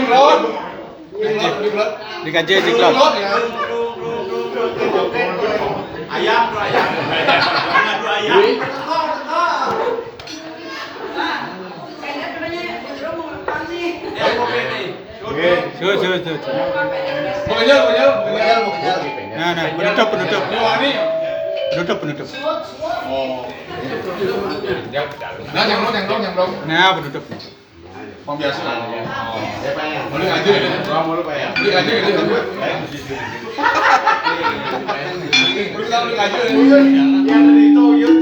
Jiklot. Jiklot. Dikaji jiklot. Ayam, dua ayam. Dua ayam. Sure. Bukanya. Nah, penutup. Penutup. Oh. Nah, nyamplong. Nah, penutup. Biasa. Boleh aja ini. Boleh aja ini. Boleh aja ini.